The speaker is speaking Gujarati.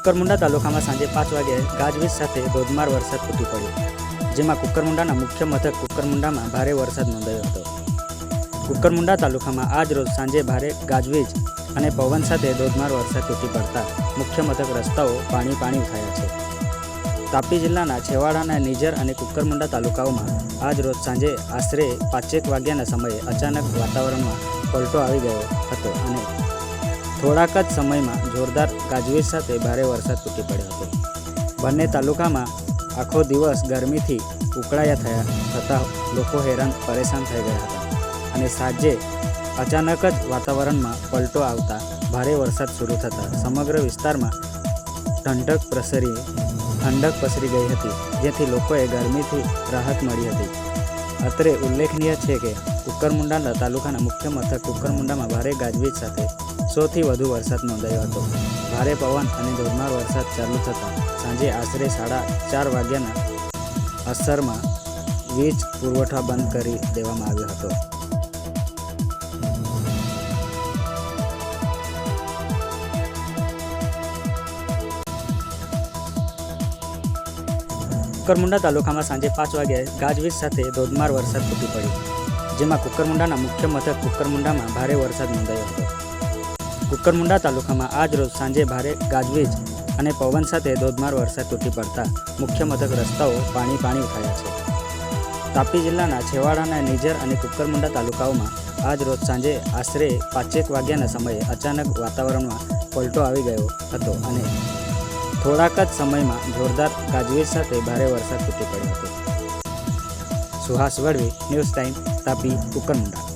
કુકરમુંડા તાલુકામાં સાંજે 5 વાગ્યે ગાજવીજ સાથે ધોધમાર વરસાદ તૂટી પડ્યો, જેમાં કુકરમુંડાના મુખ્ય મથક કુકરમુંડામાં ભારે વરસાદ નોંધાયો હતો. કુકરમુંડા તાલુકામાં આજ રોજ સાંજે ભારે ગાજવીજ અને પવન સાથે ધોધમાર વરસાદ તૂટી પડતા મુખ્ય મથક રસ્તાઓ પાણી થયા છે. તાપી જિલ્લાના છેવાડાના નિઝર અને કુકરમુંડા તાલુકાઓમાં આજ રોજ સાંજે આશરે 5 વાગ્યાના સમયે અચાનક વાતાવરણમાં પલટો આવી ગયો હતો અને થોડાક જ સમયમાં જોરદાર ગાજવીજ સાથે ભારે વરસાદ તૂટી પડ્યો હતો. બંને તાલુકામાં આખો દિવસ ગરમીથી ઉકળાયા થતાં લોકો હેરાન પરેશાન થઈ ગયા હતા અને સાંજે અચાનક જ વાતાવરણમાં પલટો આવતા ભારે વરસાદ શરૂ થતાં સમગ્ર વિસ્તારમાં ઠંડક પસરી ગઈ હતી, જેથી લોકોએ ગરમીથી રાહત મળી હતી. અત્રે ઉલ્લેખનીય છે કે કુકરમુંડા તાલુકાના મુખ્ય મથક કુકરમુંડામાં ભારે ગાજવીજ સાથે 100 થી વધુ વરસાદ નોંધાયો હતો. ભારે પવન અને ધોધમાર વરસાદ ચાલુ થતાં સાંજે આશરે 4:30 વાગ્યાના અસરમાં વીજ પુરવઠો બંધ કરી દેવામાં આવ્યો હતો. કુકરમુંડા તાલુકામાં સાંજે 5 વાગ્યે ગાજવીજ સાથે ધોધમાર વરસાદ તૂટી પડ્યો, જેમાં કુકરમુંડાના મુખ્ય મથક કુકરમુંડામાં ભારે વરસાદ નોંધાયો હતો. કુકરમુંડા તાલુકામાં આજ રોજ સાંજે ભારે ગાજવીજ અને પવન સાથે ધોધમાર વરસાદ તૂટી પડતા મુખ્ય મથક રસ્તાઓ પાણી થયા છે. તાપી જિલ્લાના છેવાડાના નિઝર અને કુકરમુંડા તાલુકાઓમાં આજ રોજ સાંજે આશરે 5 વાગ્યાના સમયે અચાનક વાતાવરણમાં પલટો આવી ગયો હતો અને થોડાક જ સમયમાં જોરદાર ગાજવીજ સાથે ભારે વરસાદ તૂટી પડ્યો હતો. Suhas Vadvi, news time, Tapi, Kukarmunda.